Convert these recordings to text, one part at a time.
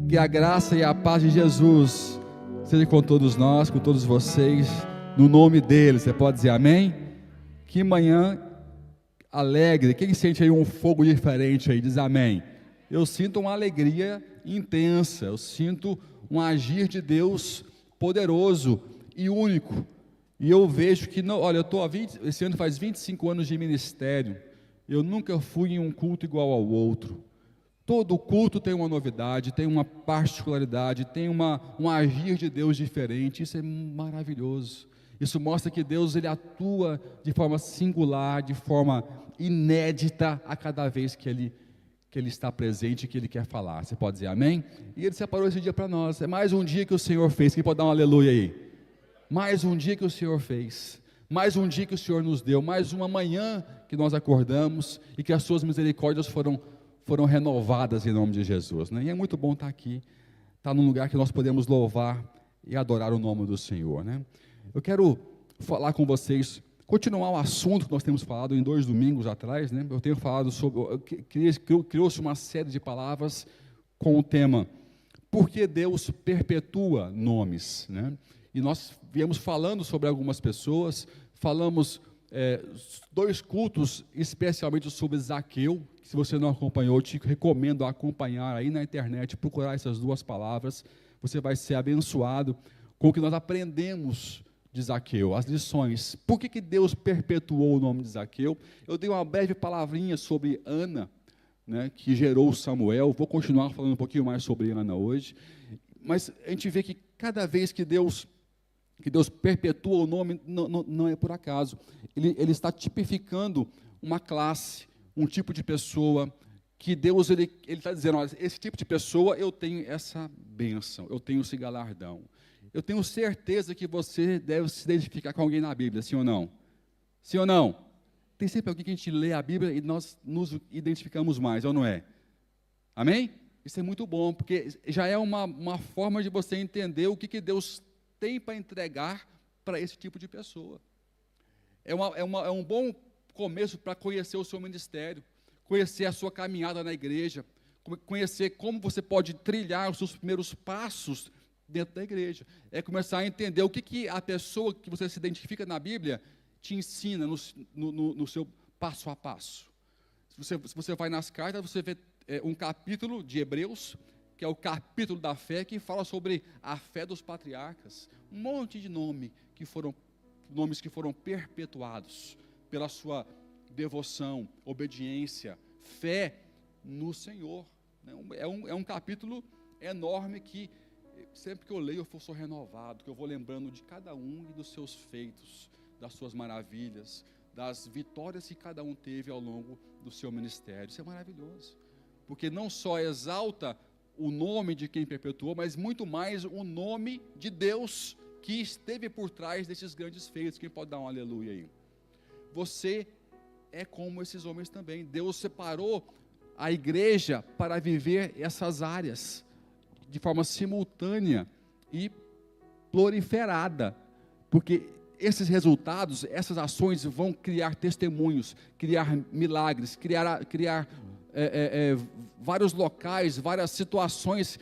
Que a graça e a paz de Jesus seja com todos nós, com todos vocês, no nome dele. Você pode dizer amém? Que manhã alegre. Quem sente aí um fogo diferente aí, diz amém. Eu sinto uma alegria intensa, eu sinto um agir de Deus poderoso e único. E eu vejo que, não, olha, esse ano faz 25 anos de ministério, eu nunca fui em um culto igual ao outro. Todo culto tem uma novidade, tem uma particularidade, tem um agir de Deus diferente. Isso é maravilhoso. Isso mostra que Deus ele atua de forma singular, de forma inédita a cada vez que Ele está presente, que Ele quer falar. Você pode dizer amém? E Ele separou esse dia para nós. É mais um dia que o Senhor fez. Quem pode dar um aleluia aí? Mais um dia que o Senhor fez. Mais um dia que o Senhor nos deu. Mais uma manhã que nós acordamos e que as suas misericórdias foram renovadas em nome de Jesus, né? E é muito bom estar aqui, estar num lugar que nós podemos louvar e adorar o nome do Senhor, né? Eu quero falar com vocês, continuar o assunto que nós temos falado em 2 domingos atrás, né? Eu tenho falado sobre, criou-se uma série de palavras com o tema, por que Deus perpetua nomes, né? E nós viemos falando sobre algumas pessoas, falamos 2 cultos, especialmente sobre Zaqueu. Se você não acompanhou, eu te recomendo acompanhar aí na internet, procurar essas 2 palavras, você vai ser abençoado com o que nós aprendemos de Zaqueu, as lições. Por que Deus perpetuou o nome de Zaqueu? Eu dei uma breve palavrinha sobre Ana, né, que gerou Samuel. Vou continuar falando um pouquinho mais sobre Ana hoje, mas a gente vê que cada vez que Deus perpetua o nome, não é por acaso. Ele está tipificando uma classe, um tipo de pessoa, que Deus ele está dizendo, olha, esse tipo de pessoa, eu tenho essa bênção, eu tenho esse galardão. Eu tenho certeza que você deve se identificar com alguém na Bíblia, sim ou não? Sim ou não? Tem sempre alguém que a gente lê a Bíblia e nós nos identificamos mais, ou não é? Amém? Isso é muito bom, porque já é uma forma de você entender o que Deus tem para entregar para esse tipo de pessoa. É um bom começo para conhecer o seu ministério, conhecer a sua caminhada na igreja, conhecer como você pode trilhar os seus primeiros passos dentro da igreja. É começar a entender o que a pessoa que você se identifica na Bíblia te ensina no seu passo a passo. Se você vai nas cartas, você vê um capítulo de Hebreus, que é o capítulo da fé, que fala sobre a fé dos patriarcas. Um monte de nomes que foram perpetuados pela sua devoção, obediência, fé no Senhor. É um capítulo enorme que, sempre que eu leio, eu sou renovado, que eu vou lembrando de cada um e dos seus feitos, das suas maravilhas, das vitórias que cada um teve ao longo do seu ministério. Isso é maravilhoso, porque não só exalta o nome de quem perpetuou, mas muito mais o nome de Deus que esteve por trás desses grandes feitos. Quem pode dar um aleluia aí? Você é como esses homens também. Deus separou a igreja para viver essas áreas de forma simultânea e proliferada, porque esses resultados, essas ações vão criar testemunhos, criar milagres, criar vários locais, várias situações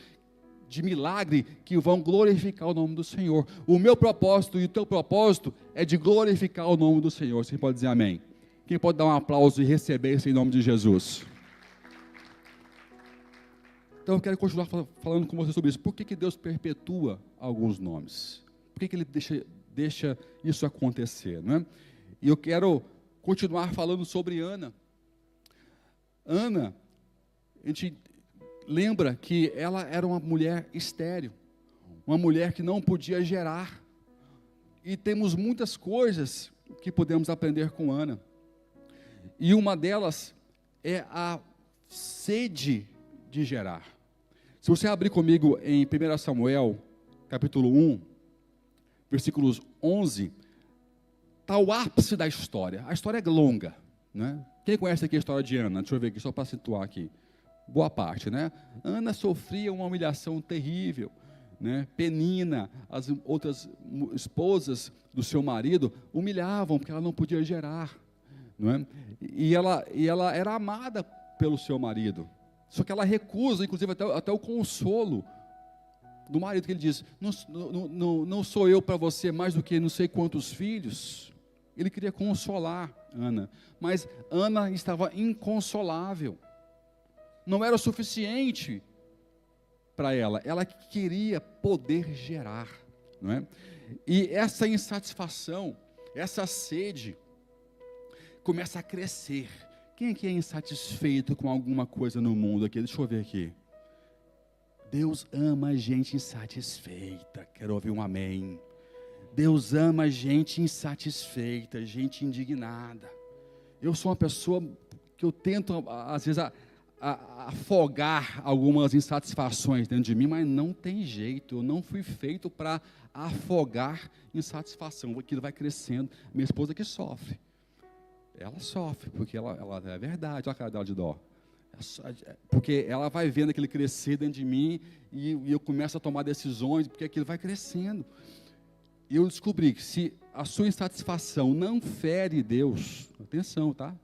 de milagre que vão glorificar o nome do Senhor. O meu propósito e o teu propósito é de glorificar o nome do Senhor. Você pode dizer amém? Quem pode dar um aplauso e receber isso em nome de Jesus? Então eu quero continuar falando com você sobre isso. Por que Deus perpetua alguns nomes? Por que Ele deixa isso acontecer, né? E eu quero continuar falando sobre Ana. Ana, a gente lembra que ela era uma mulher estéril, uma mulher que não podia gerar. E temos muitas coisas que podemos aprender com Ana. E uma delas é a sede de gerar. Se você abrir comigo em 1 Samuel, capítulo 1, versículos 11, está o ápice da história. A história é longa, né? Quem conhece aqui a história de Ana? Deixa eu ver aqui, só para situar aqui. Boa parte, né? Ana sofria uma humilhação terrível, né? Penina, as outras esposas do seu marido, humilhavam, porque ela não podia gerar, não é? E ela era amada pelo seu marido. Só que ela recusa, inclusive, até o consolo do marido, que ele diz: não sou eu para você mais do que não sei quantos filhos. Ele queria consolar Ana, mas Ana estava inconsolável. Não era o suficiente para ela. Ela queria poder gerar, não é? E essa insatisfação, essa sede, começa a crescer. Quem aqui é insatisfeito com alguma coisa no mundo aqui? Deixa eu ver aqui. Deus ama gente insatisfeita. Quero ouvir um amém. Deus ama gente insatisfeita, gente indignada. Eu sou uma pessoa que eu tento, às vezes, afogar algumas insatisfações dentro de mim, mas não tem jeito. Eu não fui feito para afogar insatisfação. Aquilo vai crescendo. Minha esposa que sofre. Ela sofre, porque ela é verdade. Olha a cara dela de dó. Porque ela vai vendo aquilo crescer dentro de mim e eu começo a tomar decisões, porque aquilo vai crescendo. E eu descobri que se a sua insatisfação não fere Deus, atenção, tá?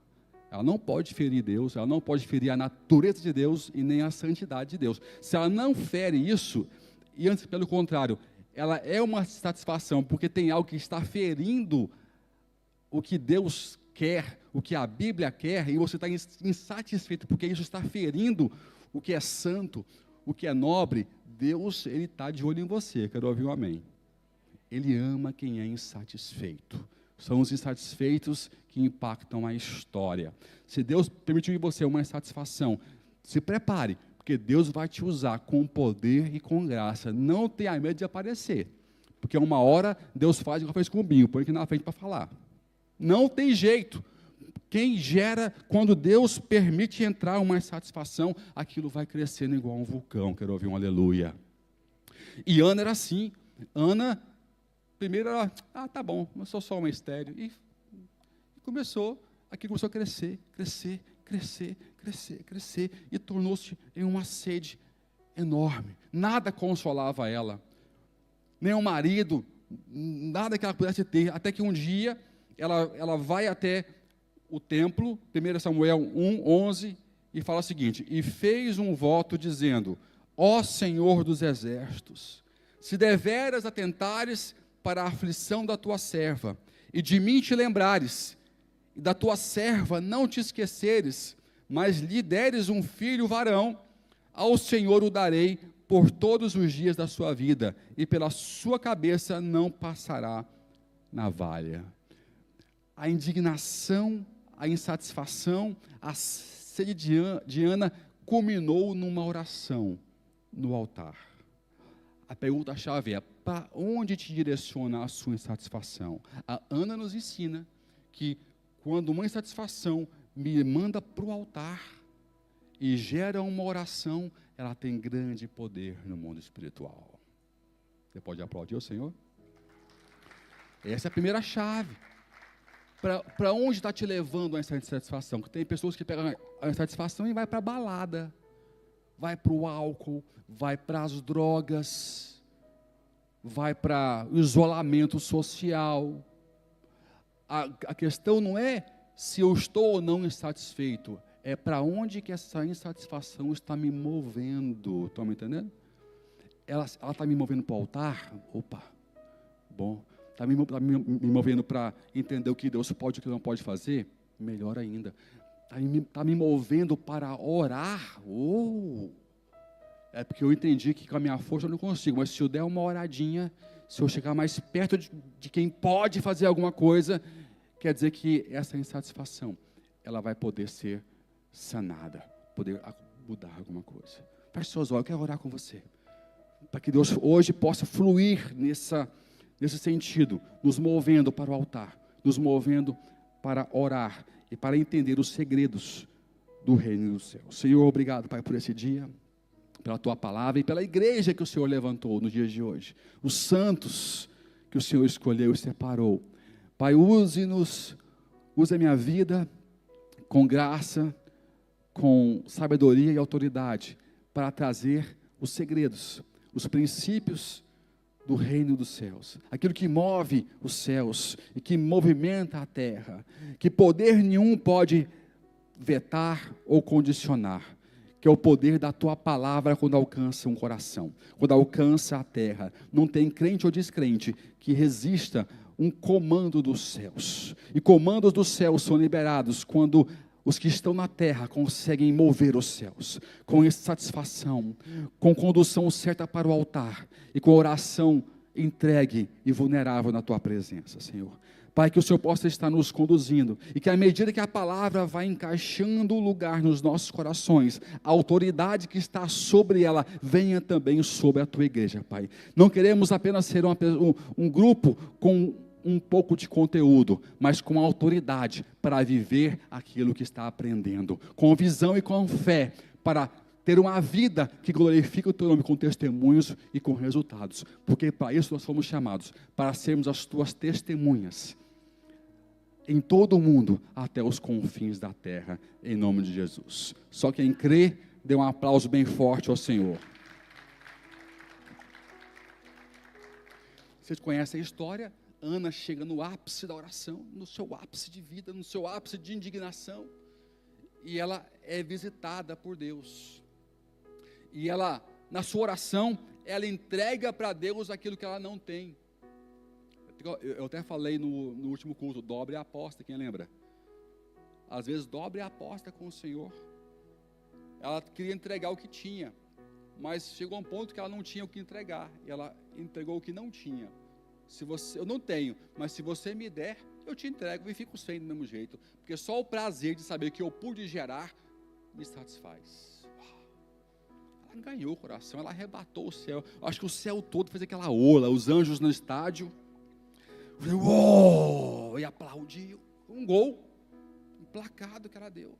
Ela não pode ferir Deus, ela não pode ferir a natureza de Deus e nem a santidade de Deus. Se ela não fere isso, e antes pelo contrário, ela é uma satisfação, porque tem algo que está ferindo o que Deus quer, o que a Bíblia quer, e você está insatisfeito, porque isso está ferindo o que é santo, o que é nobre. Deus, Ele está de olho em você. Quero ouvir um amém. Ele ama quem é insatisfeito. São os insatisfeitos que impactam a história. Se Deus permitiu em você uma insatisfação, se prepare, porque Deus vai te usar com poder e com graça. Não tenha medo de aparecer, porque uma hora Deus faz igual fez com o Binho, põe aqui na frente para falar. Não tem jeito. Quem gera, quando Deus permite entrar uma insatisfação, aquilo vai crescendo igual um vulcão. Quero ouvir um aleluia. E Ana era assim. Ana, primeiro ela, tá bom, eu sou só uma estéril. E aquilo começou a crescer, crescer, crescer, crescer, crescer, e tornou-se em uma sede enorme. Nada consolava ela, nem o marido, nada que ela pudesse ter, até que um dia ela vai até o templo, 1 Samuel 1:11, e fala o seguinte: e fez um voto dizendo: ó Senhor dos exércitos, se deveras atentares para a aflição da tua serva, e de mim te lembrares, e da tua serva não te esqueceres, mas lhe deres um filho varão, ao Senhor o darei por todos os dias da sua vida, e pela sua cabeça não passará navalha. A indignação, a insatisfação, a sede de Ana culminou numa oração no altar. A pergunta-chave é: para onde te direciona a sua insatisfação? A Ana nos ensina que quando uma insatisfação me manda para o altar e gera uma oração, ela tem grande poder no mundo espiritual. Você pode aplaudir o Senhor? Essa é a primeira chave. Para onde está te levando essa insatisfação? Porque tem pessoas que pegam a insatisfação e vai para a balada, vai para o álcool, vai para as drogas, vai para o isolamento social. A questão não é se eu estou ou não insatisfeito, é para onde que essa insatisfação está me movendo. Estão me entendendo? Ela está me movendo para o altar? Opa, bom. Está me movendo para entender o que Deus pode e o que não pode fazer? Melhor ainda. Está me movendo para orar? É porque eu entendi que com a minha força eu não consigo, mas se eu der uma oradinha, se eu chegar mais perto de quem pode fazer alguma coisa, quer dizer que essa insatisfação, ela vai poder ser sanada, poder mudar alguma coisa. Feche seus olhos, eu quero orar com você, para que Deus hoje possa fluir nesse sentido, nos movendo para o altar, nos movendo para orar e para entender os segredos do reino do céu. Senhor, obrigado, Pai, por esse dia, pela Tua palavra e pela igreja que o Senhor levantou nos dias de hoje, os santos que o Senhor escolheu e separou. Pai, use a minha vida com graça, com sabedoria e autoridade, para trazer os segredos, os princípios do reino dos céus, aquilo que move os céus e que movimenta a terra, que poder nenhum pode vetar ou condicionar, que é o poder da tua palavra quando alcança um coração, quando alcança a terra. Não tem crente ou descrente que resista um comando dos céus. E comandos dos céus são liberados quando os que estão na terra conseguem mover os céus, com satisfação, com condução certa para o altar, e com oração entregue e vulnerável na tua presença, Senhor. Pai, que o Senhor possa estar nos conduzindo, e que à medida que a palavra vai encaixando o lugar nos nossos corações, a autoridade que está sobre ela, venha também sobre a tua igreja, Pai. Não queremos apenas ser um grupo com um pouco de conteúdo, mas com autoridade para viver aquilo que está aprendendo, com visão e com fé, para ter uma vida que glorifica o teu nome com testemunhos e com resultados, porque para isso nós fomos chamados, para sermos as tuas testemunhas, em todo o mundo, até os confins da terra, em nome de Jesus. Só quem crê, dê um aplauso bem forte ao Senhor. Vocês conhecem a história? Ana chega no ápice da oração, no seu ápice de vida, no seu ápice de indignação, e ela é visitada por Deus. E ela, na sua oração, ela entrega para Deus aquilo que ela não tem. Eu até falei no último culto, dobre a aposta, quem lembra? Às vezes dobre a aposta com o Senhor. Ela queria entregar o que tinha, mas chegou a um ponto que ela não tinha o que entregar, e ela entregou o que não tinha. Eu não tenho, mas se você me der, eu te entrego e fico sem do mesmo jeito, porque só o prazer de saber que eu pude gerar, me satisfaz. Ela ganhou o coração, ela arrebatou o céu. Acho que o céu todo fez aquela ola, os anjos no estádio, uou, e aplaudiu. Um gol emplacado que ela deu.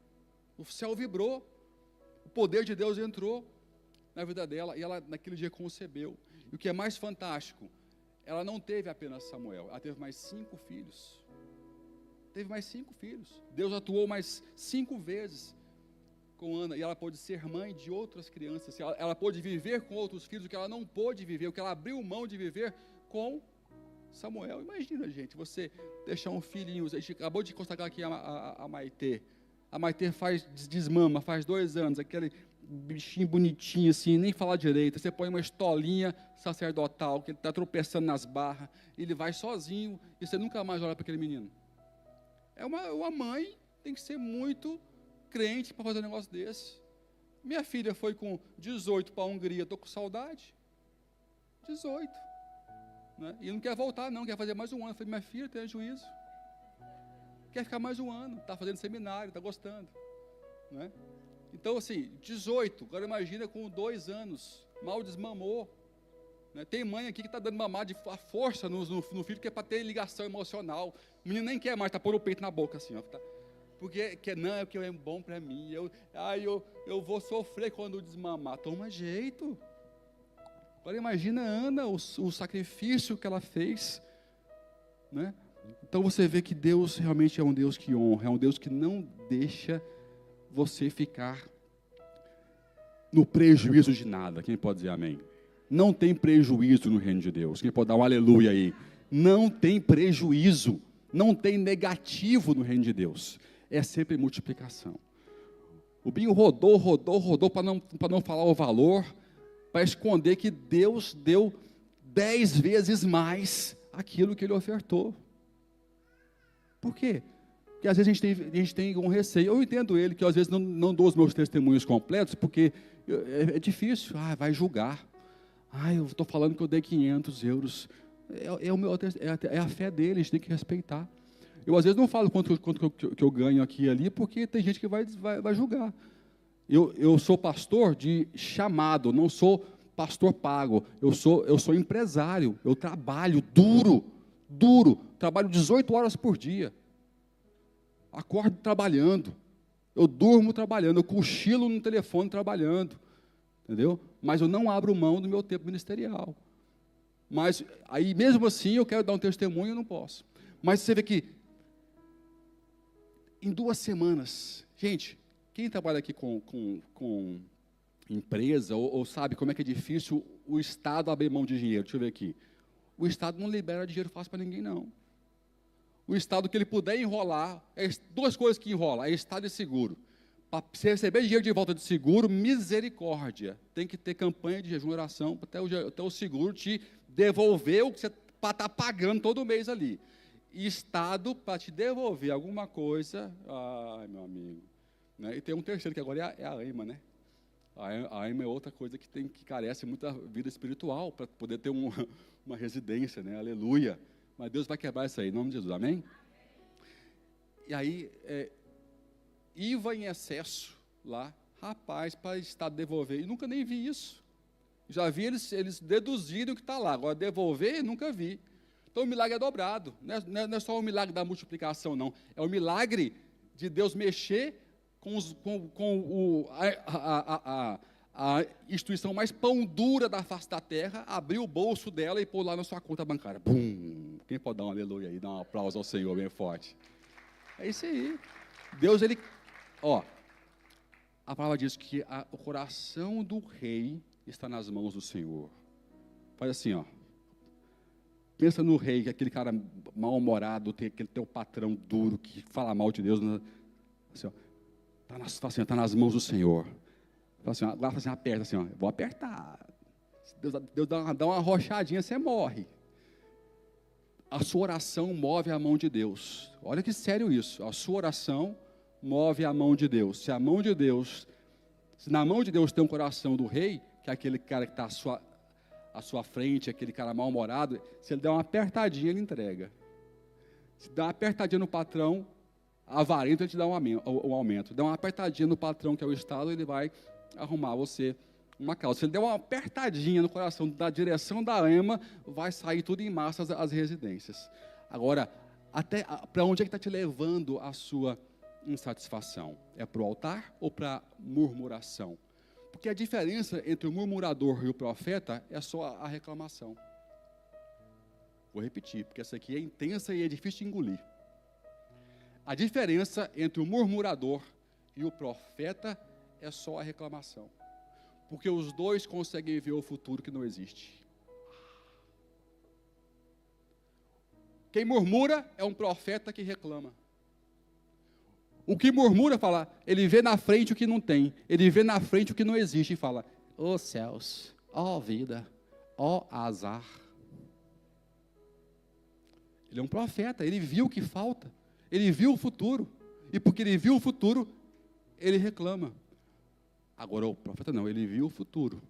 O céu vibrou, o poder de Deus entrou na vida dela, e ela naquele dia concebeu. E o que é mais fantástico, ela não teve apenas Samuel, ela teve mais 5 filhos. Teve mais 5 filhos. Deus atuou mais 5 vezes com Ana, e ela pôde ser mãe de outras crianças. Ela pôde viver com outros filhos, o que ela não pôde viver, o que ela abriu mão de viver com Samuel. Imagina, gente, você deixar um filhinho. A gente acabou de consagrar aqui a Maitê. A Maitê desmama, faz 2 anos, aquele bichinho bonitinho assim, nem falar direito. Você põe uma estolinha sacerdotal, que ele está tropeçando nas barras, ele vai sozinho, e você nunca mais olha para aquele menino. Uma mãe tem que ser muito crente para fazer um negócio desse. Minha filha foi com 18 para a Hungria, estou com saudade. 18. Né? E não quer voltar não, quer fazer mais um ano. Eu falei, minha filha, tenha juízo. Quer ficar mais um ano, está fazendo seminário, está gostando. Né? Então, assim, 18, agora imagina com 2 anos, mal desmamou. Né? Tem mãe aqui que está dando mamar a força no filho, que é para ter ligação emocional. O menino nem quer mais, está pondo o peito na boca assim, ó, tá? Porque não, é o que é bom para mim. Eu vou sofrer quando desmamar. Toma jeito. Agora imagina Ana, o sacrifício que ela fez. Né? Então você vê que Deus realmente é um Deus que honra, é um Deus que não deixa você ficar no prejuízo de nada. Quem pode dizer amém? Não tem prejuízo no reino de Deus. Quem pode dar um aleluia aí? Não tem prejuízo, não tem negativo no reino de Deus. É sempre multiplicação. O Binho rodou para não falar o valor, para esconder que Deus deu 10 vezes mais aquilo que ele ofertou. Por quê? Porque às vezes a gente tem um receio. Eu entendo ele, que às vezes não dou os meus testemunhos completos, porque é difícil. Vai julgar. Eu estou falando que eu dei 500 euros. É a fé dele, a gente tem que respeitar. Eu às vezes não falo quanto que eu ganho aqui e ali, porque tem gente que vai julgar. Eu sou pastor de chamado, não sou pastor pago. Eu sou empresário, eu trabalho duro, trabalho 18 horas por dia. Acordo trabalhando, eu durmo trabalhando, eu cochilo no telefone trabalhando, entendeu? Mas eu não abro mão do meu tempo ministerial. Mas aí mesmo assim eu quero dar um testemunho, eu não posso. Mas você vê que em 2 semanas, gente, quem trabalha aqui com empresa ou sabe como é que é difícil o Estado abrir mão de dinheiro? Deixa eu ver aqui. O Estado não libera dinheiro fácil para ninguém, não. O Estado que ele puder enrolar, 2 coisas que enrola, é Estado e seguro. Para você receber dinheiro de volta de seguro, misericórdia. Tem que ter campanha de jejum e oração até o seguro te devolver o que você está pagando todo mês ali. E Estado, para te devolver alguma coisa, ai, meu amigo. Né? E tem um terceiro, que agora é a AIMA, né? A AIMA é outra coisa que carece muita vida espiritual, para poder ter uma residência, né? Aleluia. Mas Deus vai quebrar isso aí, em nome de Jesus, amém? E aí, IVA em excesso lá, rapaz, para o Estado devolver. E nunca nem vi isso. Já vi eles deduzirem o que está lá. Agora, devolver, nunca vi. Então, o milagre é dobrado. Não é só o milagre da multiplicação, não. É o milagre de Deus mexer com a instituição mais pão dura da face da terra, abrir o bolso dela e pôr lá na sua conta bancária. Bum! Quem pode dar um aleluia aí? Dar um aplauso ao Senhor bem forte. É isso aí. Deus, a palavra diz que o coração do rei está nas mãos do Senhor. Faz assim, pensa no rei, aquele cara mal-humorado, aquele teu patrão duro, que fala mal de Deus, assim, está nas mãos do Senhor. Fala assim, agora assim, aperta assim, vou apertar. Se Deus dá uma arrochadinha, você morre. A sua oração move a mão de Deus. Olha que sério isso. A sua oração move a mão de Deus. Se na mão de Deus tem um coração do rei, que é aquele cara que está à sua frente, aquele cara mal-humorado, se ele der uma apertadinha, ele entrega. Se dá uma apertadinha no patrão, avarento, ele te dá um aumento. Dá uma apertadinha no patrão, que é o Estado, ele vai arrumar você uma causa. Se ele der uma apertadinha no coração da direção da AIMA, vai sair tudo em massa as residências. Agora, para onde é que está te levando a sua insatisfação? É para o altar ou para a murmuração? Porque a diferença entre o murmurador e o profeta é só a reclamação. Vou repetir, porque essa aqui é intensa e é difícil de engolir. A diferença entre o murmurador e o profeta é só a reclamação. Porque os dois conseguem ver o futuro que não existe. Quem murmura é um profeta que reclama. O que murmura fala, ele vê na frente o que não tem, ele vê na frente o que não existe e fala, ó céus, ó vida, ó azar. Ele é um profeta, ele viu o que falta, ele viu o futuro, e porque ele viu o futuro, ele reclama. Agora o profeta não, ele viu o futuro,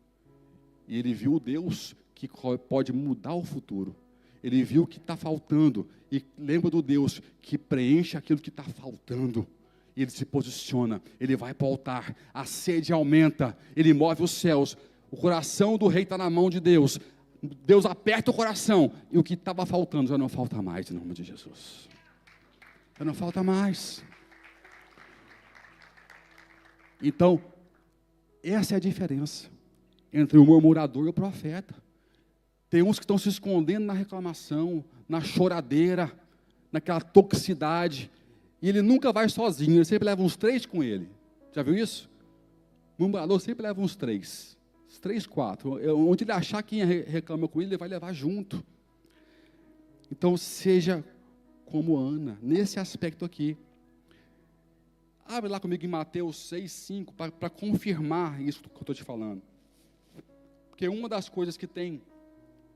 e ele viu o Deus que pode mudar o futuro. Ele viu o que está faltando, e lembra do Deus que preenche aquilo que está faltando. E ele se posiciona, ele vai para o altar, a sede aumenta, ele move os céus, o coração do rei está na mão de Deus. Deus aperta o coração, e o que estava faltando já não falta mais, em nome de Jesus. Já não falta mais. Então, essa é a diferença entre o murmurador e o profeta. Tem uns que estão se escondendo na reclamação, na choradeira, naquela toxicidade, e ele nunca vai sozinho, ele sempre leva uns 3 com ele. Já viu isso? O murmurador sempre leva uns 3, 4. Onde ele achar quem reclama com ele vai levar junto. Então, seja como Ana, nesse aspecto aqui. Abre lá comigo em Mateus 6, 5, para confirmar isso que eu estou te falando. Porque uma das coisas que tem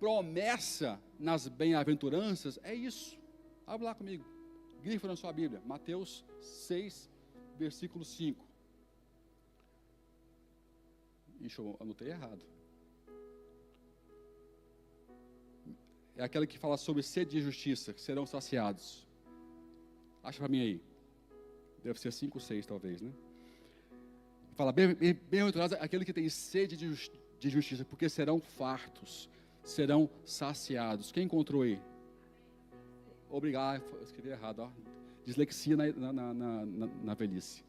promessa nas bem-aventuranças é isso. Abre lá comigo. Grifa na sua Bíblia. Mateus 6, versículo 5. Ixi, eu anotei errado. É aquela que fala sobre sede de justiça, que serão saciados. Acha para mim aí. Deve ser 5, 6 talvez, né? Fala, bem-aventurado aquele que tem sede de justiça, porque serão fartos, serão saciados. Quem encontrou aí? Obrigado, eu escrevi errado, ó. Dislexia na velhice.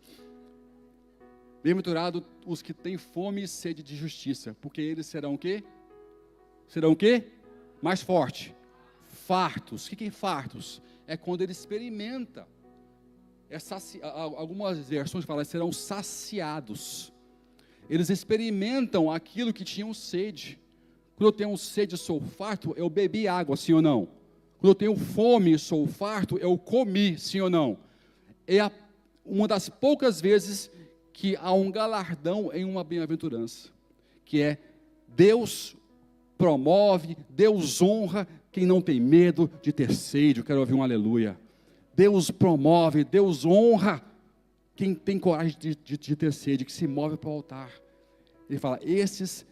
Bem-aventurado os que têm fome e sede de justiça, porque eles serão o quê? Serão o quê? Mais forte. Fartos. O que é fartos? É quando ele experimenta. Algumas versões falam que serão saciados. Eles experimentam aquilo que tinham sede. Quando eu tenho sede e sou farto, eu bebi água, sim ou não? Quando eu tenho fome e sou farto, eu comi, sim ou não? É uma das poucas vezes que há um galardão em uma bem-aventurança, que é Deus promove, Deus honra quem não tem medo de ter sede. Eu quero ouvir um aleluia. Deus promove, Deus honra quem tem coragem de ter sede, que se move para o altar. Ele fala, esses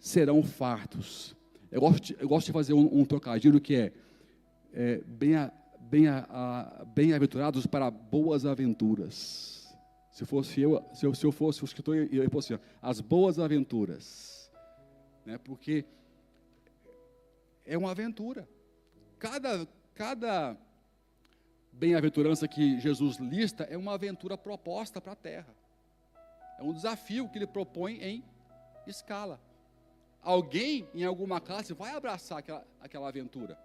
serão fartos. Eu gosto de fazer um trocadilho que bem-aventurados para boas aventuras. Se eu fosse o escritor, eu ia pôr assim, as boas aventuras, né? Porque é uma aventura. Cada bem-aventurança que Jesus lista é uma aventura proposta para a terra. É um desafio que ele propõe em escala. Alguém em alguma classe vai abraçar aquela aventura.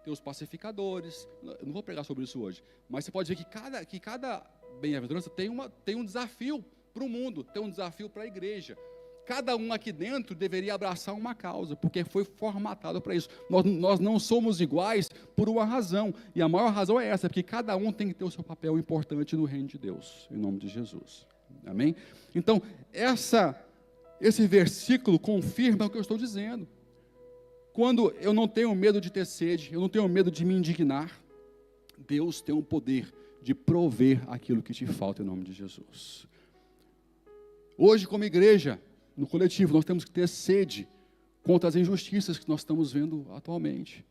Tem os pacificadores. Eu não vou pregar sobre isso hoje, mas você pode ver que cada bem-aventurança tem um desafio para o mundo, tem um desafio para a igreja. Cada um aqui dentro deveria abraçar uma causa, porque foi formatado para isso. Nós não somos iguais por uma razão, e a maior razão é essa, porque cada um tem que ter o seu papel importante no reino de Deus, em nome de Jesus. Amém? Então, esse versículo confirma o que eu estou dizendo. Quando eu não tenho medo de ter sede, eu não tenho medo de me indignar, Deus tem o poder de prover aquilo que te falta em nome de Jesus. Hoje, como igreja, no coletivo, nós temos que ter sede contra as injustiças que nós estamos vendo atualmente.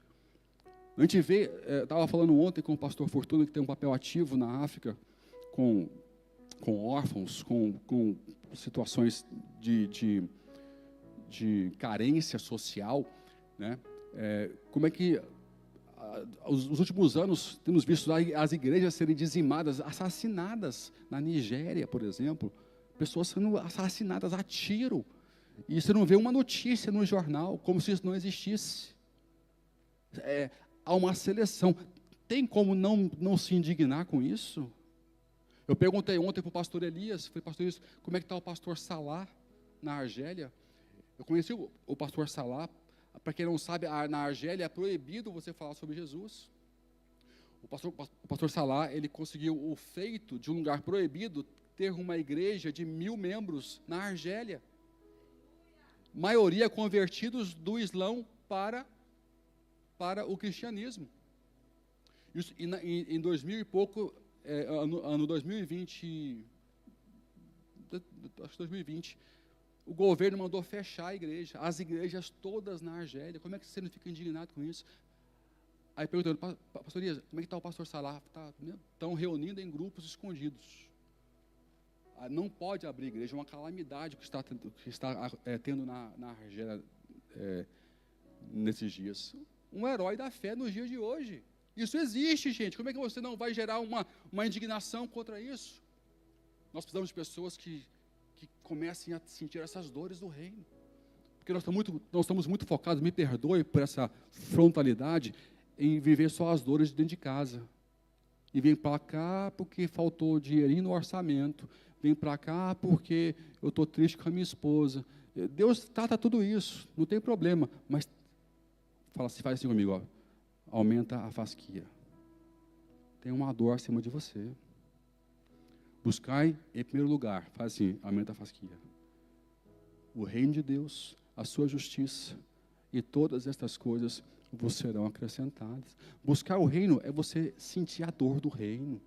A gente vê, estava falando ontem com o pastor Fortuna, que tem um papel ativo na África, com órfãos, com situações de carência social, né? Como é que, os últimos anos, temos visto as igrejas serem dizimadas, assassinadas, na Nigéria, por exemplo, pessoas sendo assassinadas a tiro, e você não vê uma notícia no jornal, como se isso não existisse. Há uma seleção. Tem como não se indignar com isso? Eu perguntei ontem para o pastor Elias, falei, pastor Elias, como é que está o pastor Salah, na Argélia? Eu conheci o pastor Salah. Para quem não sabe, na Argélia é proibido você falar sobre Jesus. O pastor Salah, ele conseguiu o feito de um lugar proibido ter uma igreja de 1000 membros na Argélia. Maioria convertidos do Islão para o cristianismo. Isso, em 2000 e pouco, ano 2020, acho que 2020, o governo mandou fechar a igreja, as igrejas todas na Argélia. Como é que você não fica indignado com isso? Aí perguntando, pastor Elias, como é que está o pastor Salah? Estão reunindo em grupos escondidos. Não pode abrir igreja, é uma calamidade que está tendo na Argélia nesses dias. Um herói da fé nos dias de hoje. Isso existe, gente. Como é que você não vai gerar uma indignação contra isso? Nós precisamos de pessoas que comecem a sentir essas dores do reino. Porque nós estamos muito focados, me perdoe por essa frontalidade, em viver só as dores de dentro de casa. E vem para cá porque faltou dinheirinho no orçamento. Vem para cá porque eu estou triste com a minha esposa. Deus trata tudo isso, não tem problema. Mas faz assim comigo, ó, aumenta a fasquia. Tem uma dor acima de você. Buscai em primeiro lugar, faz assim, aumenta a fasquia. O reino de Deus, a sua justiça, e todas estas coisas vos serão acrescentadas. Buscar o reino é você sentir a dor do reino,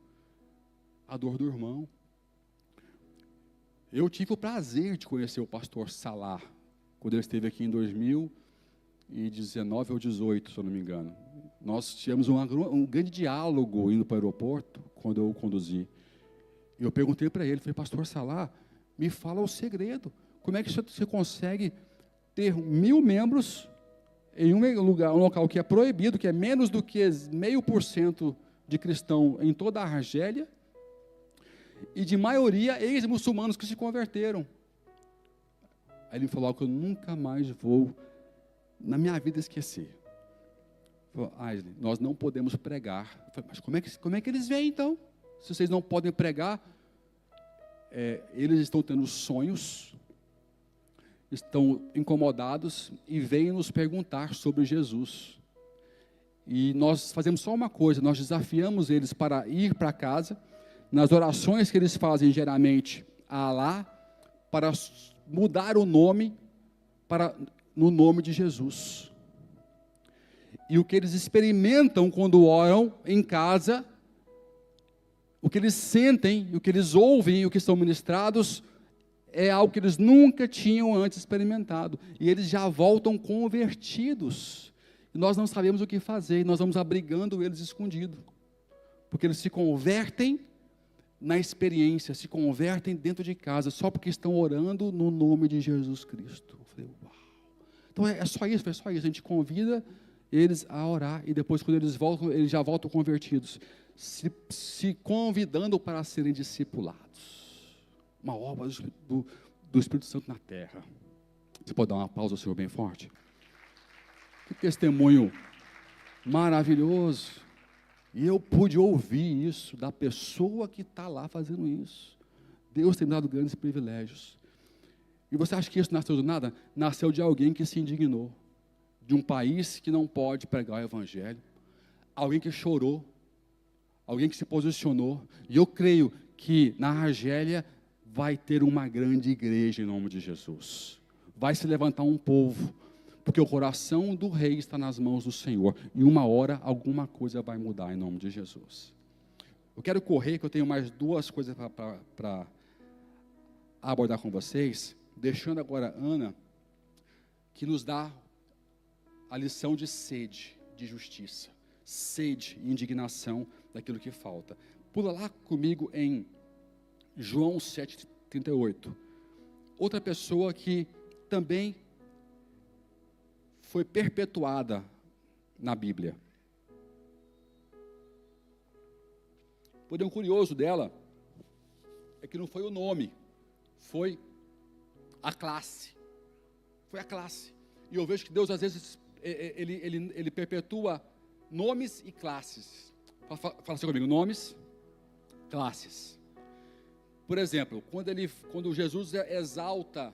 a dor do irmão. Eu tive o prazer de conhecer o pastor Salah, quando ele esteve aqui em 2019 ou 2018, se eu não me engano. Nós tivemos um grande diálogo indo para o aeroporto, quando eu o conduzi. Eu perguntei para ele, falei, pastor Salah, me fala o segredo. Como é que você consegue ter 1000 membros em um local que é proibido, que é menos do que 0,5% de cristão em toda a Argélia, e de maioria ex-muçulmanos que se converteram? Aí ele me falou algo que eu nunca mais vou, na minha vida, esquecer. Falou, Aisley, nós não podemos pregar. Eu falei, mas como é que eles veem então? Se vocês não podem pregar, eles estão tendo sonhos, estão incomodados e vêm nos perguntar sobre Jesus. E nós fazemos só uma coisa, nós desafiamos eles para ir para casa, nas orações que eles fazem geralmente a Alá, para mudar o nome no nome de Jesus. E o que eles experimentam quando oram em casa, o que eles sentem, o que eles ouvem, o que são ministrados, é algo que eles nunca tinham antes experimentado. E eles já voltam convertidos. E nós não sabemos o que fazer, e nós vamos abrigando eles escondidos. Porque eles se convertem na experiência, se convertem dentro de casa, só porque estão orando no nome de Jesus Cristo. Eu falei, uau. Então é só isso, A gente convida eles a orar, e depois quando eles voltam, eles já voltam convertidos, se convidando para serem discipulados. Uma obra do Espírito Santo na terra. Você pode dar uma pausa, Senhor, bem forte? Que testemunho maravilhoso. E eu pude ouvir isso da pessoa que está lá fazendo isso. Deus tem me dado grandes privilégios. E você acha que isso nasceu do nada? Nasceu de alguém que se indignou, de um país que não pode pregar o evangelho, alguém que chorou, alguém que se posicionou. E eu creio que na Argélia vai ter uma grande igreja em nome de Jesus. Vai se levantar um povo, porque o coração do rei está nas mãos do Senhor. E uma hora, alguma coisa vai mudar em nome de Jesus. Eu quero correr, que eu tenho mais duas coisas para abordar com vocês. Deixando agora a Ana, que nos dá a lição de sede, de justiça. Sede e indignação daquilo que falta. Pula lá comigo em João 7,38. Outra pessoa que também foi perpetuada na Bíblia. Porém, o curioso dela é que não foi o nome, foi a classe. Foi a classe. E eu vejo que Deus, às vezes, ele perpetua nomes e classes. Fala assim comigo, nomes, classes. Por exemplo, quando Jesus exalta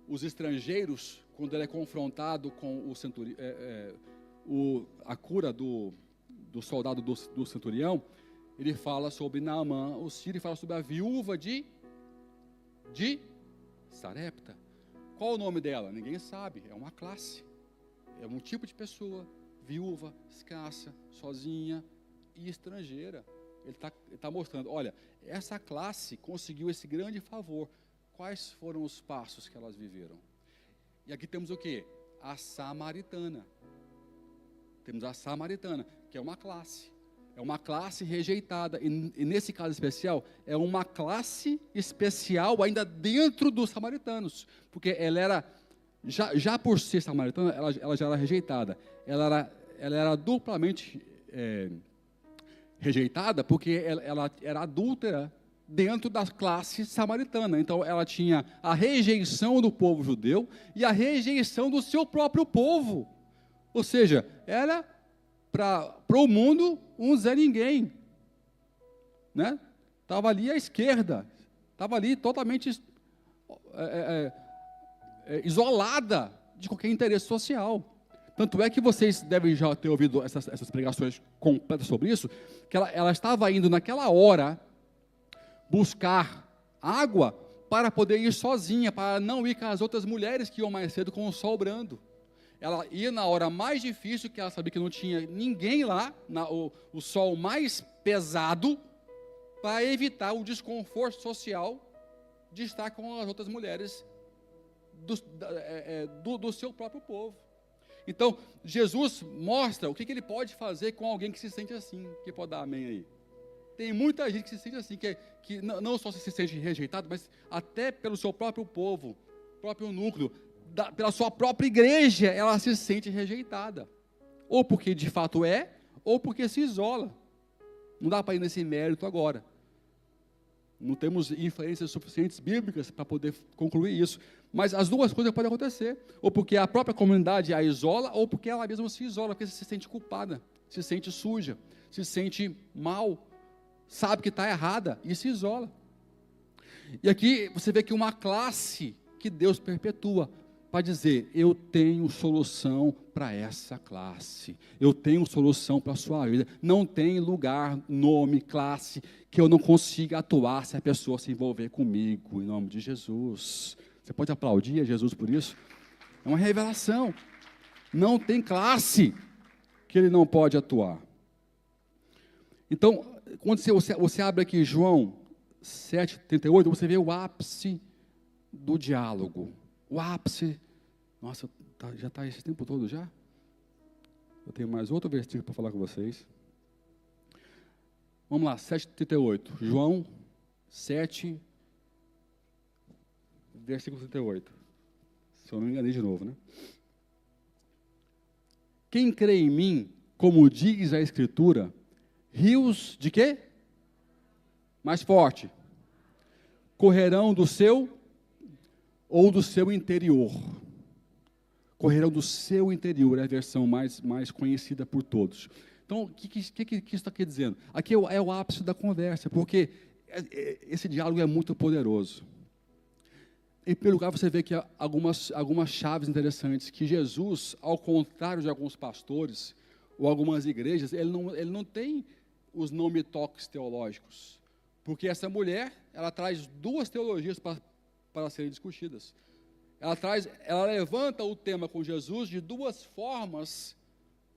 os estrangeiros, quando ele é confrontado com a cura do soldado do centurião, ele fala sobre Naamã, o sírio, e fala sobre a viúva de Sarepta. Qual o nome dela? Ninguém sabe, é uma classe, é um tipo de pessoa, viúva, escassa, sozinha e estrangeira. Ele está mostrando, olha, essa classe conseguiu esse grande favor. Quais foram os passos que elas viveram? E aqui temos o quê? A samaritana. Temos a samaritana, que é uma classe. É uma classe rejeitada. E nesse caso especial, é uma classe especial ainda dentro dos samaritanos. Porque ela era, já por ser samaritana, ela já era rejeitada. Ela era duplamente rejeitada, porque ela era adúltera dentro da classe samaritana. Então ela tinha a rejeição do povo judeu e a rejeição do seu próprio povo. Ou seja, era para o mundo um Zé Ninguém, né? Estava ali à esquerda, estava ali totalmente isolada de qualquer interesse social. Tanto é que vocês devem já ter ouvido essas pregações completas sobre isso, que ela estava indo naquela hora buscar água para poder ir sozinha, para não ir com as outras mulheres que iam mais cedo com o sol brando. Ela ia na hora mais difícil, que ela sabia que não tinha ninguém lá, o sol mais pesado, para evitar o desconforto social de estar com as outras mulheres do seu próprio povo. Então, Jesus mostra o que ele pode fazer com alguém que se sente assim. Que pode dar amém aí? Tem muita gente que se sente assim, que não só se sente rejeitado, mas até pelo seu próprio povo, próprio núcleo, pela sua própria igreja, ela se sente rejeitada. Ou porque de fato ou porque se isola. Não dá para ir nesse mérito agora. Não temos inferências suficientes bíblicas para poder concluir isso. Mas as duas coisas podem acontecer. Ou porque a própria comunidade a isola, ou porque ela mesma se isola, porque se sente culpada, se sente suja, se sente mal, sabe que está errada e se isola. E aqui você vê que uma classe que Deus perpetua, para dizer, eu tenho solução para essa classe, eu tenho solução para a sua vida. Não tem lugar, nome, classe, que eu não consiga atuar se a pessoa se envolver comigo, em nome de Jesus. Você pode aplaudir a Jesus por isso? É uma revelação. Não tem classe que ele não pode atuar. Então, quando você abre aqui João 7,38, você vê o ápice do diálogo. O ápice, nossa, já está esse tempo todo já? Eu tenho mais outro versículo para falar com vocês. Vamos lá, 7,38. João 7, versículo 38. Se eu não me enganei de novo, né? Quem crê em mim, como diz a Escritura, rios de quê? Mais forte. Correrão do seu ou do seu interior. Correrão do seu interior, é a versão mais conhecida por todos. Então, o que isso está aqui dizendo? Aqui é o ápice da conversa, porque esse diálogo é muito poderoso. Em primeiro lugar, você vê que há algumas chaves interessantes, que Jesus, ao contrário de alguns pastores, ou algumas igrejas, ele não tem os nome-toques teológicos, porque essa mulher, ela traz duas teologias para serem discutidas. Ela levanta o tema com Jesus de duas formas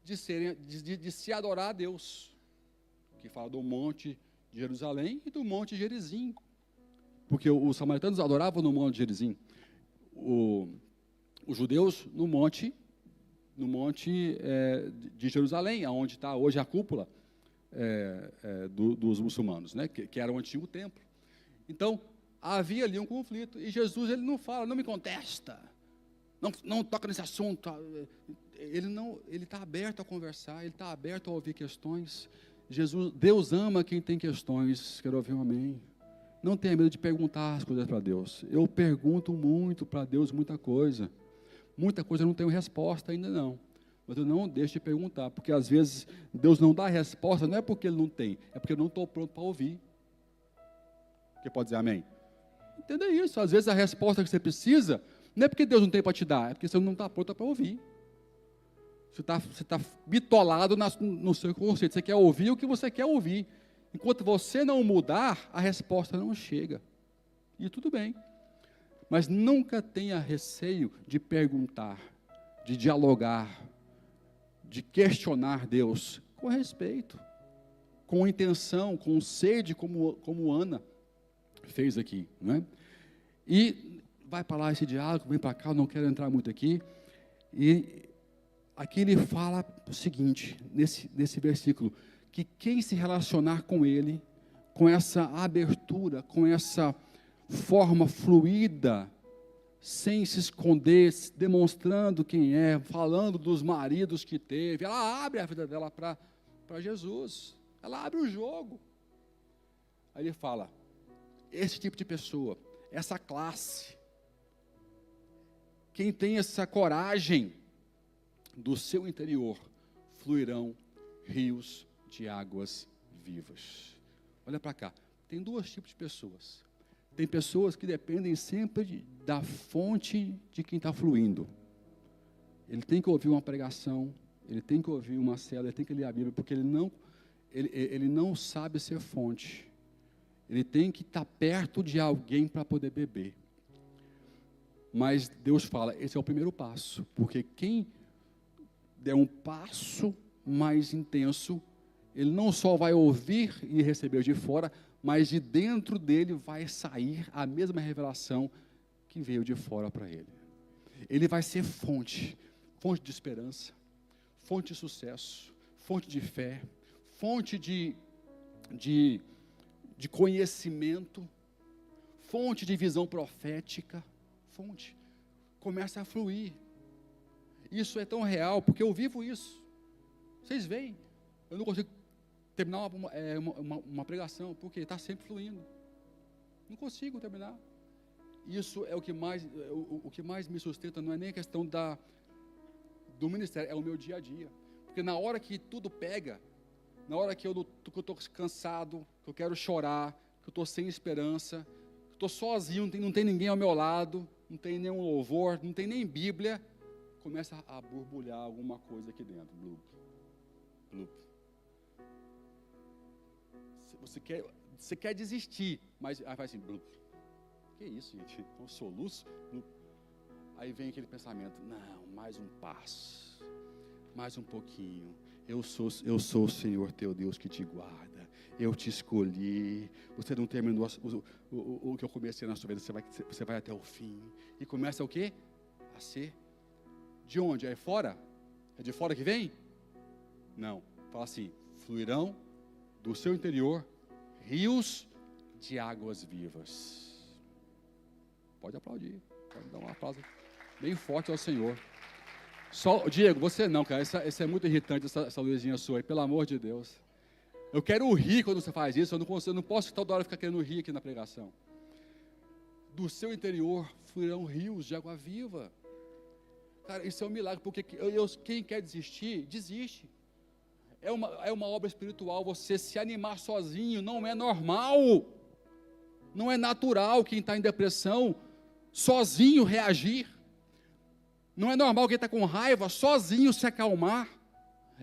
de se adorar a Deus, que fala do Monte de Jerusalém e do Monte Gerizim, porque os samaritanos adoravam no Monte Gerizim, os judeus no Monte de Jerusalém, onde está hoje a cúpula dos muçulmanos, né, que era o antigo templo. Então, havia ali um conflito, e Jesus, ele não fala, não me contesta, não toca nesse assunto, ele está aberto a conversar, ele está aberto a ouvir questões. Deus ama quem tem questões. Quero ouvir um amém. Não tenha medo de perguntar as coisas para Deus. Eu pergunto muito para Deus muita coisa eu não tenho resposta ainda não, mas eu não deixo de perguntar, porque às vezes Deus não dá a resposta, não é porque Ele não tem, é porque eu não estou pronto para ouvir. Você pode dizer amém? Entenda isso, às vezes a resposta que você precisa, não é porque Deus não tem para te dar, é porque você não está pronto para ouvir. Você está bitolado no seu conceito, você quer ouvir o que você quer ouvir. Enquanto você não mudar, a resposta não chega. E tudo bem. Mas nunca tenha receio de perguntar, de dialogar, de questionar Deus com respeito, com intenção, com sede, como Ana fez aqui, não é? E vai para lá esse diálogo, vem para cá, eu não quero entrar muito aqui. E aqui ele fala o seguinte, nesse versículo, que quem se relacionar com ele, com essa abertura, com essa forma fluida, sem se esconder, demonstrando quem é, falando dos maridos que teve, ela abre a vida dela para Jesus, ela abre o jogo. Aí ele fala, esse tipo de pessoa, essa classe, quem tem essa coragem, do seu interior fluirão rios de águas vivas. Olha para cá, tem dois tipos de pessoas. Tem pessoas que dependem sempre da fonte de quem está fluindo. Ele tem que ouvir uma pregação, ele tem que ouvir uma célula, ele tem que ler a Bíblia, porque ele não sabe ser fonte. Ele tem que estar perto de alguém para poder beber. Mas Deus fala, esse é o primeiro passo, porque quem der um passo mais intenso, ele não só vai ouvir e receber de fora, mas de dentro dele vai sair a mesma revelação que veio de fora para ele. Ele vai ser fonte de esperança, fonte de sucesso, fonte de fé, fonte de conhecimento, fonte de visão profética, fonte. Começa a fluir. Isso é tão real, porque eu vivo isso. Vocês veem, eu não consigo terminar uma pregação, porque está sempre fluindo. Não consigo terminar. Isso é o que mais me sustenta, não é nem a questão do ministério, é o meu dia a dia. Porque na hora que tudo pega, na hora que eu estou cansado, que eu quero chorar, que eu estou sem esperança, que eu estou sozinho, não tem ninguém ao meu lado, não tem nenhum louvor, não tem nem Bíblia, começa a borbulhar alguma coisa aqui dentro. Blup, blup. Você quer desistir, mas aí faz assim, blup. Que isso, gente? Um soluço? Blup. Aí vem aquele pensamento, não, mais um passo, mais um pouquinho. Eu sou o Senhor teu Deus que te guarda. Eu te escolhi. Você não terminou o que eu comecei na sua vida. Você vai até o fim. E começa o quê? A ser. De onde? É fora? É de fora que vem? Não. Fala assim, fluirão do seu interior rios de águas vivas. Pode aplaudir. Pode dar um aplauso bem forte ao Senhor. Só, Diego, você não, cara. Essa é muito irritante, essa luzinha sua aí. Pelo amor de Deus. Eu quero rir quando você faz isso. Eu não posso toda hora ficar querendo rir aqui na pregação. Do seu interior fluirão rios de água viva. Cara, isso é um milagre, porque quem quer desistir, desiste. É uma obra espiritual, você se animar sozinho, não é normal. Não é natural quem está em depressão, sozinho reagir. Não é normal quem está com raiva, sozinho se acalmar.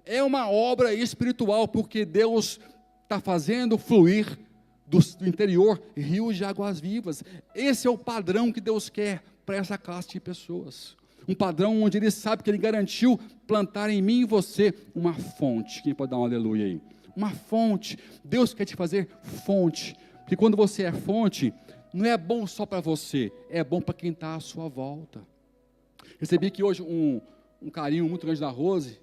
É uma obra espiritual, porque Deus está fazendo fluir do interior rios de águas vivas. Esse é o padrão que Deus quer para essa classe de pessoas. Um padrão onde Ele sabe que Ele garantiu plantar em mim e você uma fonte. Quem pode dar um aleluia aí? Uma fonte. Deus quer te fazer fonte. Porque quando você é fonte, não é bom só para você, é bom para quem está à sua volta. Recebi aqui hoje um carinho muito grande da Rose.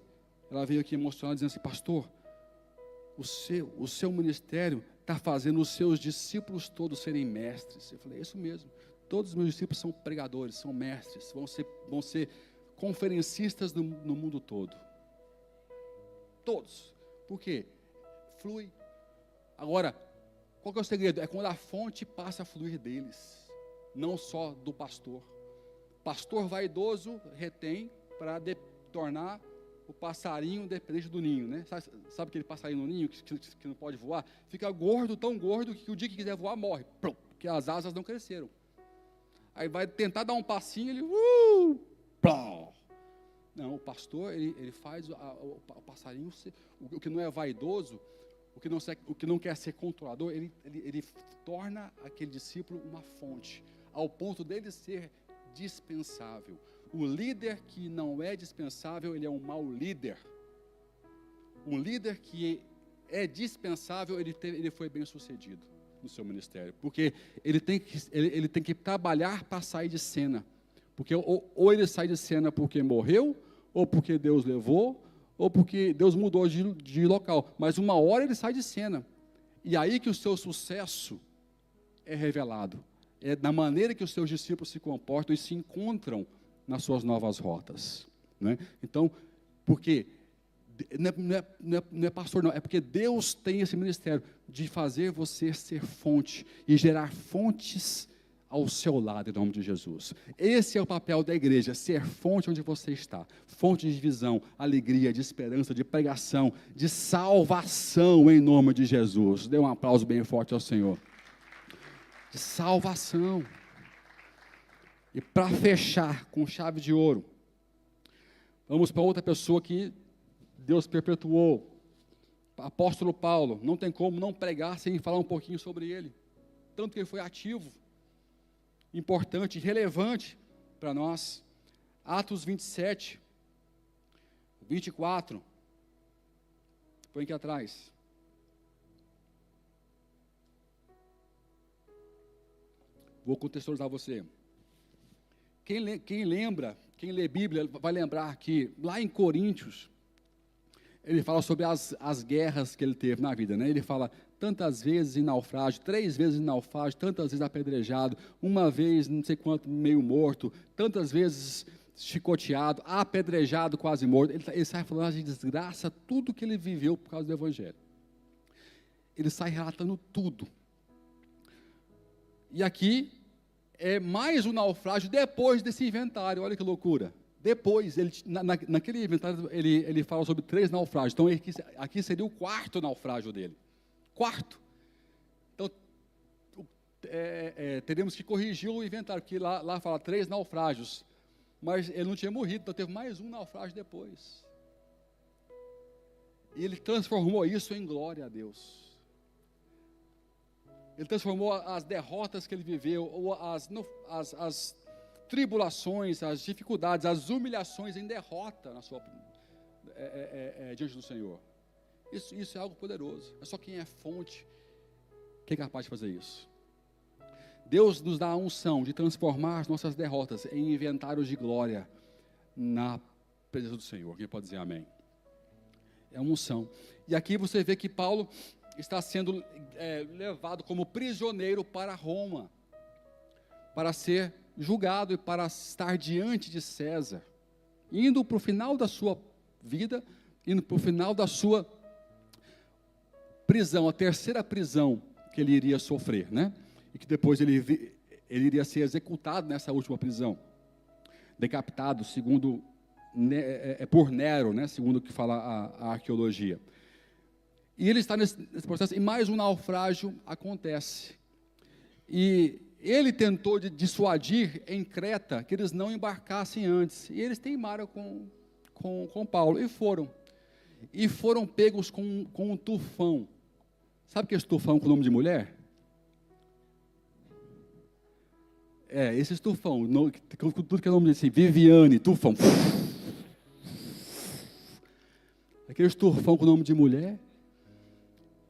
Ela veio aqui emocionada dizendo assim, pastor, o seu ministério está fazendo os seus discípulos todos serem mestres. Eu falei, é isso mesmo. Todos os meus discípulos são pregadores, são mestres, vão ser conferencistas no mundo todo. Todos. Por quê? Flui. Agora, qual que é o segredo? É quando a fonte passa a fluir deles, não só do pastor. Pastor vaidoso retém para tornar o passarinho dependente do ninho, né? Sabe aquele passarinho no ninho que não pode voar? Fica gordo, tão gordo, que o dia que quiser voar, morre, porque as asas não cresceram. Aí vai tentar dar um passinho, ele... Não, o pastor, ele faz o passarinho, o que não é vaidoso, o que não quer ser controlador, ele torna aquele discípulo uma fonte, ao ponto dele ser dispensável. O líder que não é dispensável, ele é um mau líder. Um líder que é dispensável, ele foi bem sucedido no seu ministério, porque ele tem que trabalhar para sair de cena, porque ou ele sai de cena porque morreu, ou porque Deus levou, ou porque Deus mudou de local, mas uma hora ele sai de cena, e aí que o seu sucesso é revelado, é da maneira que os seus discípulos se comportam e se encontram nas suas novas rotas, né? Então, porque não é pastor não, é porque Deus tem esse ministério de fazer você ser fonte e gerar fontes ao seu lado, em nome de Jesus. Esse é o papel da igreja, ser fonte onde você está, fonte de visão, alegria, de esperança, de pregação, de salvação, em nome de Jesus. Dê um aplauso bem forte ao Senhor. De salvação. E para fechar com chave de ouro, vamos para outra pessoa que Deus perpetuou, apóstolo Paulo. Não tem como não pregar sem falar um pouquinho sobre ele, tanto que ele foi ativo, importante, relevante para nós. Atos 27, 24, põe aqui atrás. Vou contextualizar você. Quem lê Bíblia, vai lembrar que lá em Coríntios, ele fala sobre as guerras que ele teve na vida, né? Ele fala tantas vezes em naufrágio, 3 vezes em naufrágio, tantas vezes apedrejado, uma vez não sei quanto meio morto, tantas vezes chicoteado, apedrejado, quase morto. Ele sai falando de desgraça, tudo que ele viveu por causa do Evangelho. Ele sai relatando tudo. E aqui é mais um naufrágio depois desse inventário, olha que loucura. Depois, naquele inventário, ele fala sobre 3 naufrágios. Então, aqui seria o 4º naufrágio dele. 4º. Então, teríamos que corrigir o inventário, porque lá fala 3 naufrágios, mas ele não tinha morrido, então teve mais um naufrágio depois. E ele transformou isso em glória a Deus. Ele transformou as derrotas que ele viveu, ou as tribulações, as dificuldades, as humilhações em derrota diante do Senhor. Isso é algo poderoso. É só quem é fonte que é capaz de fazer isso. Deus nos dá a unção de transformar as nossas derrotas em inventários de glória na presença do Senhor. Quem pode dizer amém? É uma unção. E aqui você vê que Paulo está sendo levado como prisioneiro para Roma, para ser julgado e para estar diante de César, indo para o final da sua vida, indo para o final da sua prisão, a terceira prisão que ele iria sofrer, né? E que depois ele iria ser executado nessa última prisão, decapitado, segundo por Nero, né? Segundo o que fala a arqueologia. E ele está nesse processo, e mais um naufrágio acontece. E ele tentou dissuadir em Creta que eles não embarcassem antes. E eles teimaram com Paulo, e foram. E foram pegos com um tufão. Sabe o que é esse tufão com nome de mulher? Esse tufão, tudo que é nome assim, Viviane, tufão. Aquele tufão com nome de mulher.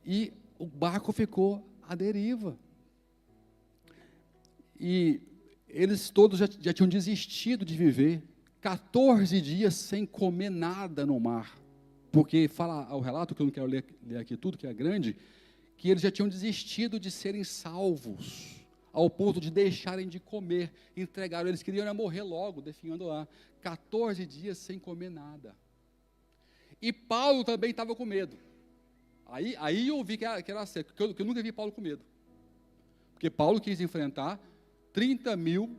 E o barco ficou à deriva. E eles todos já tinham desistido de viver 14 dias sem comer nada no mar. Porque fala ao relato, que eu não quero ler aqui tudo, que é grande, que eles já tinham desistido de serem salvos, ao ponto de deixarem de comer, entregaram, eles queriam morrer logo, definhando lá, 14 dias sem comer nada. E Paulo também estava com medo. Aí eu vi que era certo, que eu nunca vi Paulo com medo. Porque Paulo quis enfrentar 30 mil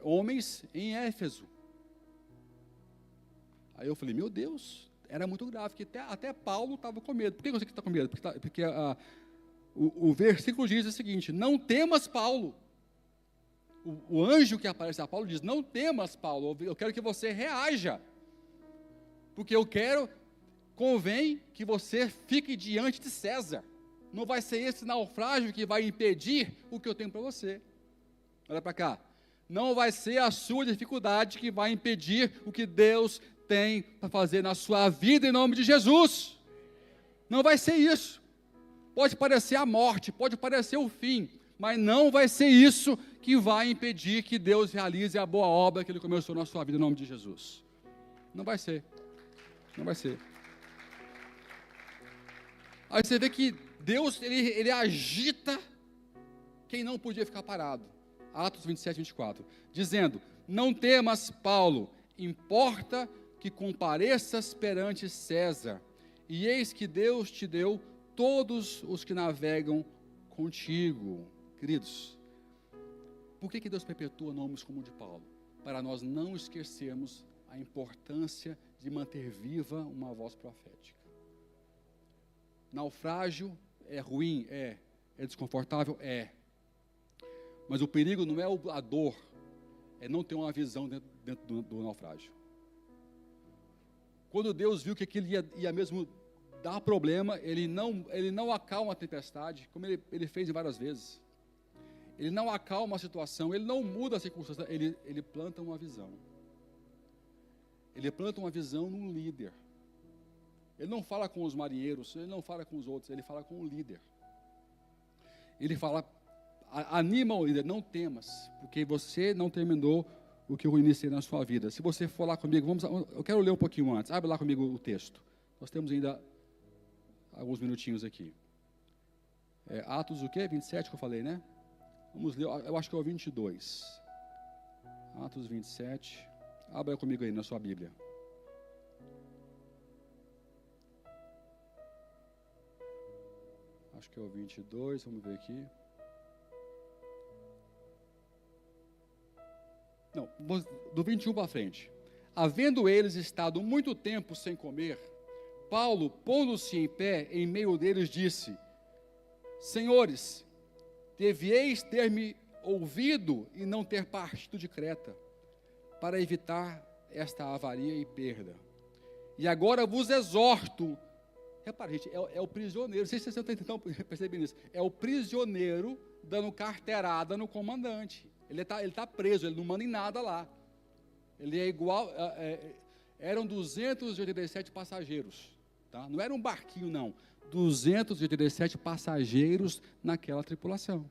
homens em Éfeso. Aí eu falei, meu Deus, era muito grave, porque até Paulo estava com medo. Por que você está com medo? Porque o versículo diz o seguinte: não temas, Paulo. O anjo que aparece a Paulo diz, não temas, Paulo, eu quero que você reaja. Porque convém que você fique diante de César. Não vai ser esse naufrágio que vai impedir o que eu tenho para você. Olha para cá. Não vai ser a sua dificuldade que vai impedir o que Deus tem para fazer na sua vida em nome de Jesus. Não vai ser isso. Pode parecer a morte, pode parecer o fim, mas não vai ser isso que vai impedir que Deus realize a boa obra que Ele começou na sua vida em nome de Jesus. Não vai ser. Não vai ser. Aí você vê que Deus, ele agita quem não podia ficar parado. Atos 27, 24. Dizendo, não temas, Paulo, importa que compareças perante César. E eis que Deus te deu todos os que navegam contigo. Queridos, por que Deus perpetua nomes como o de Paulo? Para nós não esquecermos a importância de manter viva uma voz profética. Naufrágio é ruim? É desconfortável? É. Mas o perigo não é a dor, é não ter uma visão dentro do naufrágio. Quando Deus viu que aquilo ia mesmo dar problema, ele não acalma a tempestade, como ele fez várias vezes. Ele não acalma a situação, ele não muda a circunstância, ele planta uma visão. Ele planta uma visão num líder. Ele não fala com os marinheiros, ele não fala com os outros, ele fala com o líder. Ele fala, anima o líder, não temas, porque você não terminou o que eu iniciei na sua vida. Se você for lá comigo, eu quero ler um pouquinho antes, abre lá comigo o texto. Nós temos ainda alguns minutinhos aqui. Atos o quê? 27 que eu falei, né? Vamos ler, eu acho que é o 22. Atos 27. Abra comigo aí na sua Bíblia. Acho que é o 22, vamos ver aqui. Não, do 21 para frente. Havendo eles estado muito tempo sem comer, Paulo, pondo-se em pé em meio deles, disse: Senhores, devieis ter-me ouvido e não ter partido de Creta, para evitar esta avaria e perda. E agora vos exorto. Repara, gente, é o prisioneiro, não sei se vocês estão percebendo isso, é o prisioneiro dando carteirada no comandante. Ele tá preso, ele não manda em nada lá. Ele é igual, eram 287 passageiros, tá? Não era um barquinho não, 287 passageiros naquela tripulação.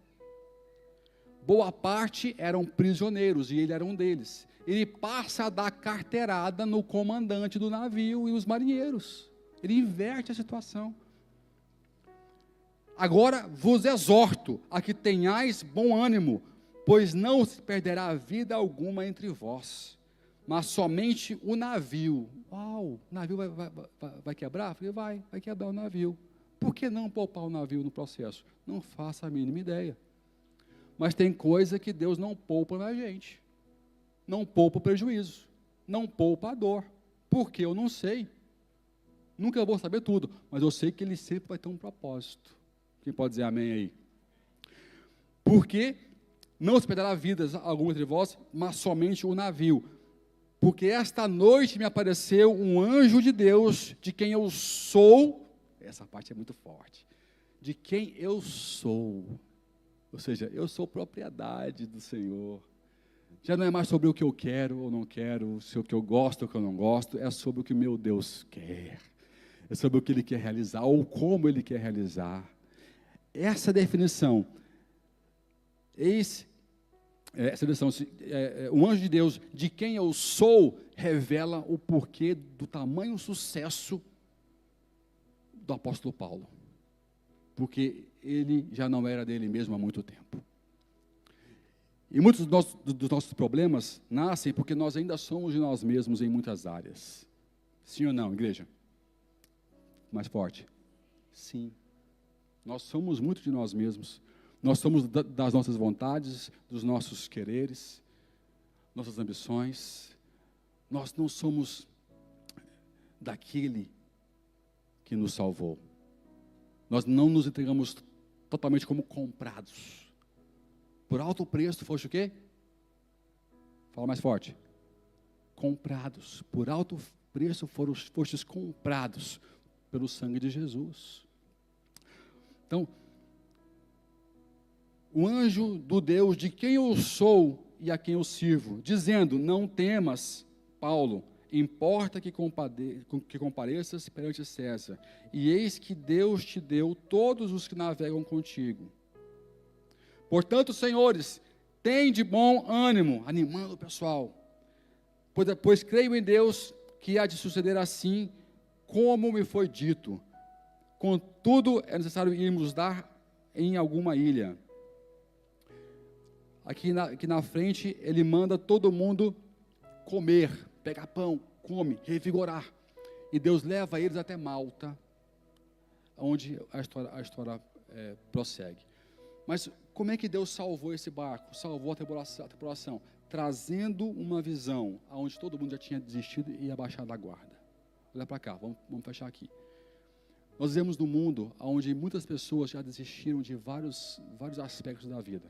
Boa parte eram prisioneiros, e ele era um deles. Ele passa a dar carteirada no comandante do navio e os marinheiros. Ele inverte a situação. Agora vos exorto a que tenhais bom ânimo, pois não se perderá vida alguma entre vós, mas somente o navio. O navio vai quebrar? Eu falei, vai quebrar o navio. Por que não poupar o navio no processo? Não faço a mínima ideia. Mas tem coisa que Deus não poupa na gente. Não poupa o prejuízo. Não poupa a dor. Porque eu não sei. Nunca vou saber tudo. Mas eu sei que Ele sempre vai ter um propósito. Quem pode dizer amém aí? Porque não se perderá vidas alguma entre vós, mas somente o navio. Porque esta noite me apareceu um anjo de Deus, de quem eu sou. Essa parte é muito forte. De quem eu sou. Ou seja, eu sou propriedade do Senhor. Já não é mais sobre o que eu quero ou não quero, sobre o que eu gosto ou o que eu não gosto, é sobre o que meu Deus quer. É sobre o que Ele quer realizar ou como Ele quer realizar. Essa definição, o anjo de Deus, de quem eu sou, revela o porquê do tamanho sucesso do apóstolo Paulo. Porque ele já não era dele mesmo há muito tempo. E muitos dos nossos problemas nascem porque nós ainda somos de nós mesmos em muitas áreas. Sim ou não, igreja? Mais forte. Sim. Nós somos muito de nós mesmos. Nós somos das nossas vontades, dos nossos quereres, nossas ambições. Nós não somos daquele que nos salvou. Nós não nos entregamos totalmente como comprados. Por alto preço, foste o quê? Fala mais forte. Comprados. Por alto preço fostes comprados pelo sangue de Jesus. Então, o anjo do Deus de quem eu sou e a quem eu sirvo, dizendo, não temas, Paulo, importa que compareças perante César, e eis que Deus te deu todos os que navegam contigo. Portanto, senhores, tende bom ânimo, animando o pessoal, pois creio em Deus que há de suceder assim, como me foi dito. Contudo, é necessário irmos dar em alguma ilha. Aqui na frente, ele manda todo mundo comer, pegar pão, come, revigorar. E Deus leva eles até Malta, onde a história prossegue. Mas como é que Deus salvou esse barco? Salvou a tripulação, trazendo uma visão, onde todo mundo já tinha desistido e abaixado a guarda. Olha para cá, vamos fechar aqui. Nós vivemos num mundo onde muitas pessoas já desistiram de vários aspectos da vida.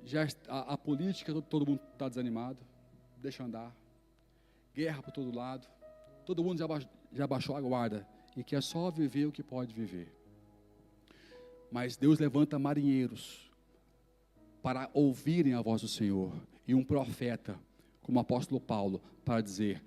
Já a política, todo mundo está desanimado, deixa andar. Guerra por todo lado. Todo mundo já baixou a guarda e quer só viver o que pode viver. Mas Deus levanta marinheiros para ouvirem a voz do Senhor. E um profeta, como o apóstolo Paulo, para dizer,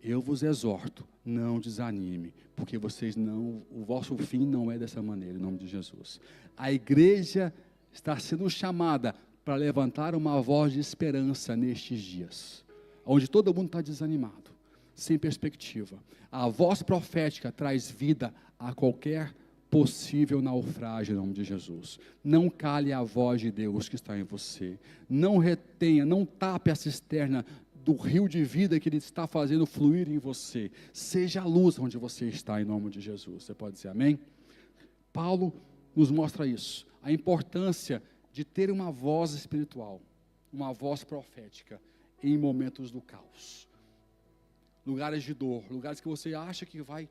eu vos exorto, não desanime, porque o vosso fim não é dessa maneira, em nome de Jesus. A igreja está sendo chamada para levantar uma voz de esperança nestes dias, onde todo mundo está desanimado, sem perspectiva. A voz profética traz vida a qualquer possível naufrágio, em nome de Jesus. Não cale a voz de Deus que está em você. Não retenha, não tape a cisterna do rio de vida que Ele está fazendo fluir em você. Seja a luz onde você está, em nome de Jesus. Você pode dizer amém? Paulo nos mostra isso. A importância de ter uma voz espiritual, uma voz profética em momentos do caos. Lugares de dor, lugares que você acha que vai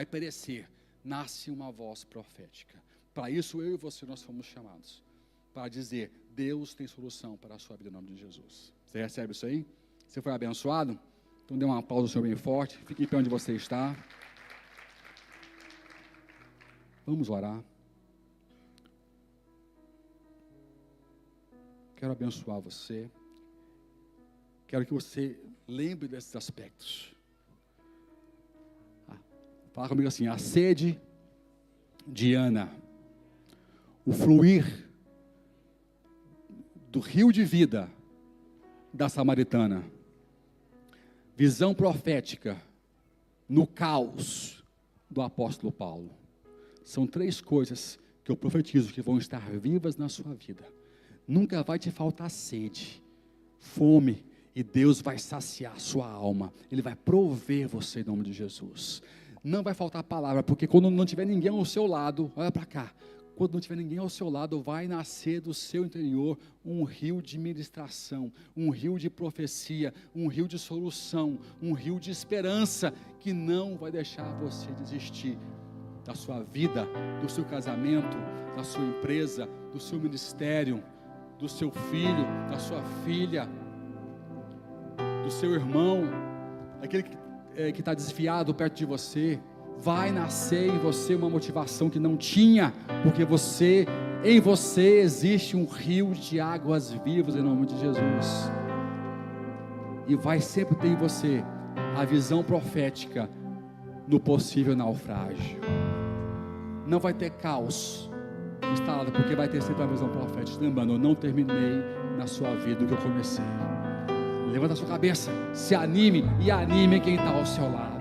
perecer, nasce uma voz profética Para isso, eu e você, nós fomos chamados. Para dizer, Deus tem solução para a sua vida, em nome de Jesus. Você recebe isso aí? Você foi abençoado? Então dê uma pausa ao Senhor bem forte. Fique em pé onde você está. Vamos orar. Quero abençoar você. Quero que você lembre desses aspectos. Fala comigo assim, a sede de Ana, o fluir do rio de vida da samaritana, visão profética no caos do apóstolo Paulo. São 3 coisas que eu profetizo que vão estar vivas na sua vida. Nunca vai te faltar sede, fome, e Deus vai saciar a sua alma. Ele vai prover você em nome de Jesus. Não vai faltar palavra, porque quando não tiver ninguém ao seu lado, olha para cá, quando não tiver ninguém ao seu lado, vai nascer do seu interior um rio de ministração, um rio de profecia, um rio de solução, um rio de esperança, que não vai deixar você desistir da sua vida, do seu casamento, da sua empresa, do seu ministério, do seu filho, da sua filha, do seu irmão, aquele que está desviado perto de você. Vai nascer em você uma motivação que não tinha, porque em você existe um rio de águas vivas em nome de Jesus, e vai sempre ter em você a visão profética no possível naufrágio. Não vai ter caos instalado, porque vai ter sempre a visão profética. Lembrando, eu não terminei na sua vida o que eu comecei. Levanta a sua cabeça, se anime e anime quem está ao seu lado.